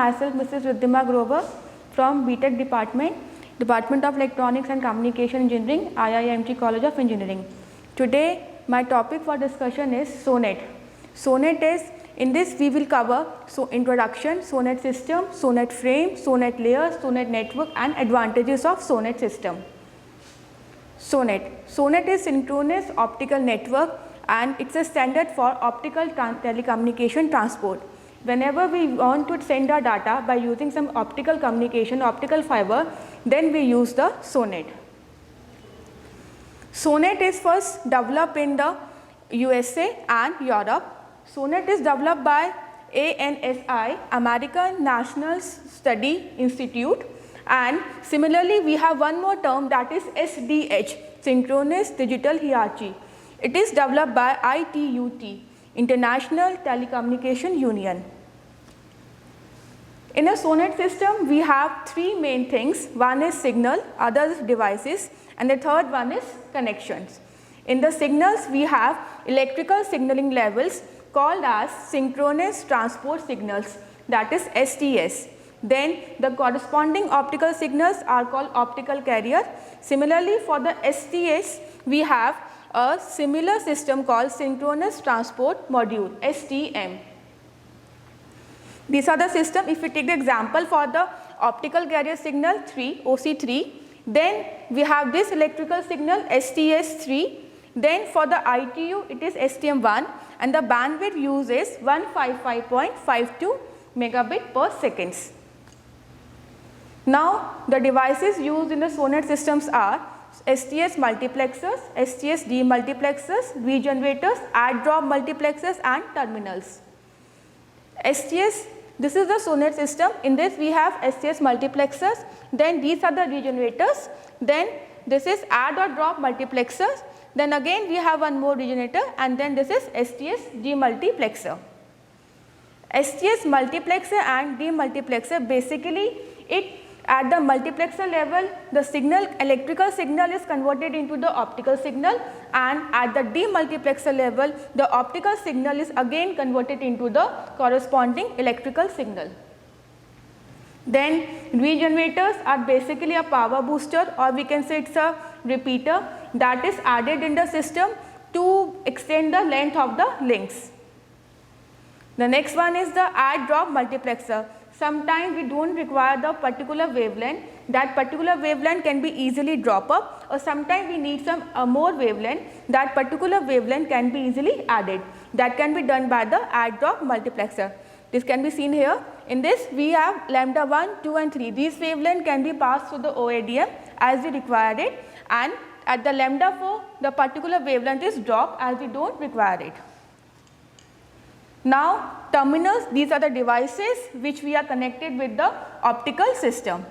myself Mrs. Ridhima from BTech Department of Electronics and Communication Engineering, IIMT College of Engineering. Today my topic for discussion is Sonet. Sonet is, in this we will cover introduction, Sonet system, Sonet frame, Sonet layers, Sonet network and advantages of Sonet system. Sonet is Synchronous Optical Network and it's a standard for optical telecommunication transport. Whenever we want to send our data by using some optical communication, optical fiber, then we use the Sonet. Sonet is first developed in the USA and Europe. Sonet is developed by ANSI, American National Study Institute, and similarly we have one more term, that is SDH, Synchronous Digital Hierarchy. It is developed by ITUT, International Telecommunication Union. In a Sonet system we have three main things. One is signal, other is devices, and the third one is connections. In the signals we have electrical signaling levels called as synchronous transport signals, that is STS. Then the corresponding optical signals are called optical carrier. Similarly for the STS we have a similar system called synchronous transport module, STM. These are the system. If we take the example for the optical carrier signal 3, OC3, then we have this electrical signal STS3. Then for the ITU it is STM1 and the bandwidth used is 155.52 megabit per seconds. Now the devices used in the Sonet systems are STS multiplexers, STS demultiplexers, regenerators, add-drop multiplexers and terminals. STS, this is the Sonet system. In this we have STS multiplexers, then these are the regenerators, then this is add or drop multiplexers, then again we have one more regenerator, and then this is STS demultiplexer. STS multiplexer and demultiplexer, basically it at the multiplexer level, the signal, electrical signal is converted into the optical signal, and at the demultiplexer level, the optical signal is again converted into the corresponding electrical signal. Then regenerators are basically a power booster, or we can say it's a repeater that is added in the system to extend the length of the links. The next one is the add-drop multiplexer. Sometimes we do not require the particular wavelength, that particular wavelength can be easily drop up, or sometimes we need some more wavelength, that particular wavelength can be easily added. That can be done by the add-drop multiplexer. This can be seen here. In this we have lambda 1, 2 and 3. These wavelength can be passed through the OADM as we require it, and at the lambda 4 the particular wavelength is dropped as we do not require it. Now terminals, these are the devices which we are connected with the optical system.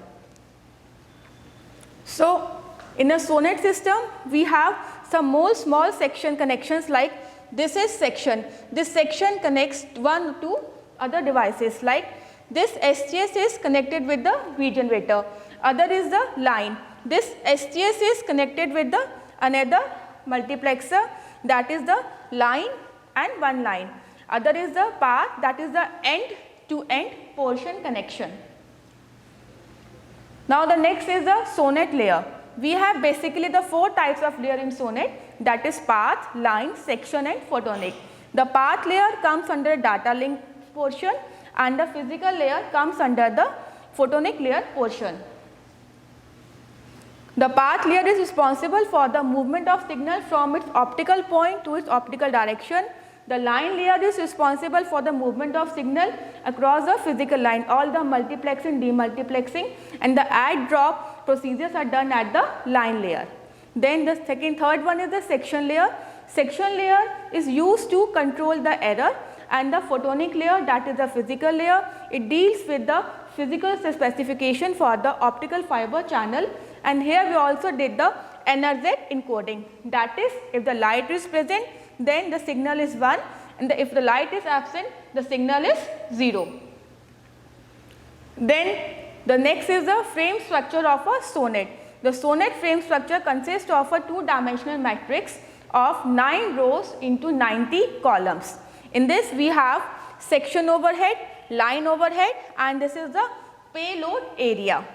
So in a Sonet system we have some more small section connections, like this is section. This section connects one to other devices, like this STS is connected with the regenerator, other is the line. This STS is connected with the another multiplexer, that is the line and one line. Other is the path, that is the end-to-end portion connection. Now the next is the Sonet layer. We have basically the four types of layer in Sonet, that is path, line, section and photonic. The path layer comes under data link portion and the physical layer comes under the photonic layer portion. The path layer is responsible for the movement of signal from its optical point to its optical direction. The line layer is responsible for the movement of signal across the physical line. All the multiplexing, demultiplexing and the add drop procedures are done at the line layer. Then the third one is the section layer. Section layer is used to control the error, and the photonic layer, that is the physical layer, it deals with the physical specification for the optical fiber channel, and here we also did the NRZ encoding, that is if the light is present then the signal is 1, and if the light is absent the signal is 0. Then the next is the frame structure of a Sonet. The Sonet frame structure consists of a two-dimensional matrix of 9 rows into 90 columns. In this we have section overhead, line overhead, and this is the payload area.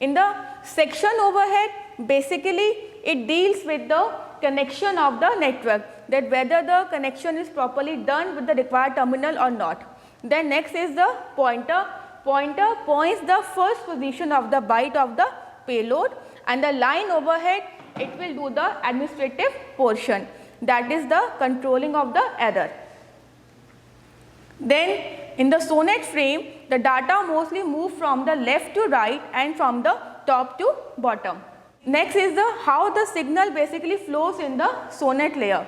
In the section overhead, basically it deals with the connection of the network, that whether the connection is properly done with the required terminal or not. Then next is the pointer. Pointer points the first position of the byte of the payload, and the line overhead, it will do the administrative portion, that is the controlling of the error. Then in the Sonet frame, the data mostly move from the left to right and from the top to bottom. Next is the how the signal basically flows in the Sonet layer.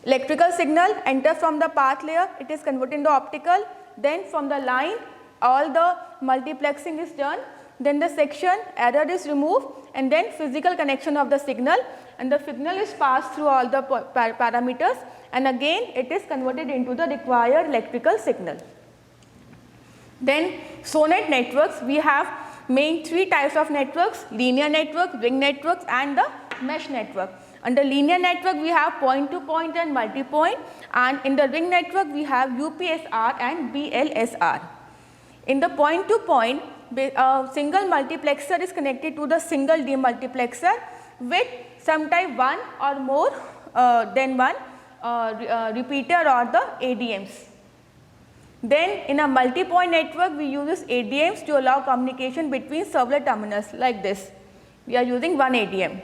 Electrical signal enters from the path layer, it is converted into optical, then from the line all the multiplexing is done, then the section error is removed, and then physical connection of the signal, and the signal is passed through all the parameters, and again it is converted into the required electrical signal. Then Sonet networks, we have main three types of networks: linear network, ring networks, and the mesh network. Under linear network we have point to point and multi-point, and in the ring network we have UPSR and BLSR. In the point to point, a single multiplexer is connected to the single demultiplexer with sometime one or more than one repeater or the ADMs. Then in a multi-point network we use ADMs to allow communication between several terminals like this. We are using one ADM.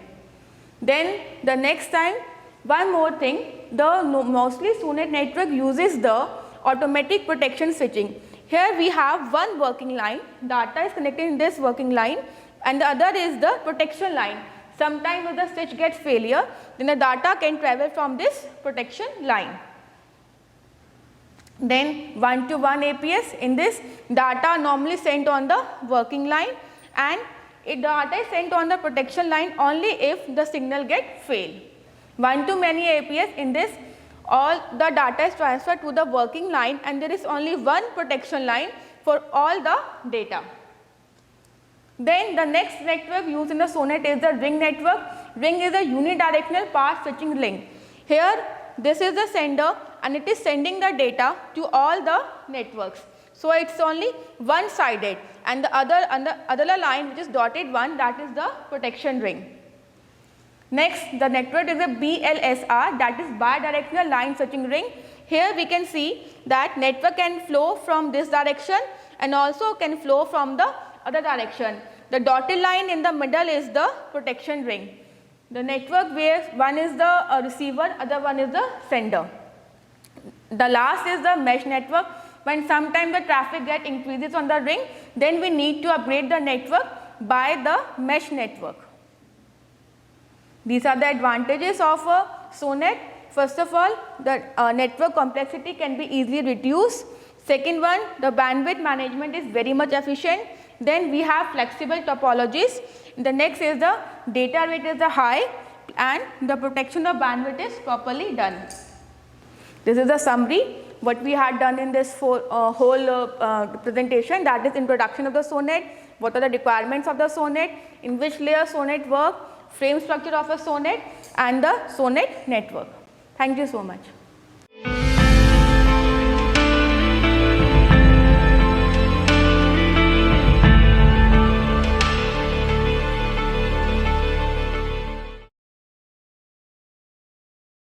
Then the next time, one more thing, mostly Sonet network uses the automatic protection switching. Here we have one working line, data is connected in this working line, and the other is the protection line. Sometimes if the switch gets failure, then the data can travel from this protection line. Then one-to-one APS, in this data normally sent on the working line, and data is sent on the protection line only if the signal get failed. One-to-many APS, in this all the data is transferred to the working line, and there is only one protection line for all the data. Then the next network used in the Sonet is the ring network. Ring is a unidirectional path switching link. Here this is the sender, and it is sending the data to all the networks. So it is only one sided, and the other line which is dotted one, that is the protection ring. Next, the network is a BLSR, that is bidirectional line switching ring. Here we can see that network can flow from this direction and also can flow from the other direction. The dotted line in the middle is the protection ring. The network where one is the receiver, other one is the sender. The last is the mesh network. When sometimes the traffic increases on the ring, then we need to upgrade the network by the mesh network. These are the advantages of Sonet. First of all, the network complexity can be easily reduced. Second one, the bandwidth management is very much efficient. Then we have flexible topologies. The next is the data rate is the high, and the protection of bandwidth is properly done. This is the summary what we had done in this whole presentation, that is introduction of the Sonet, what are the requirements of the Sonet, in which layer Sonet work, frame structure of a Sonet, and the Sonet network. Thank you so much.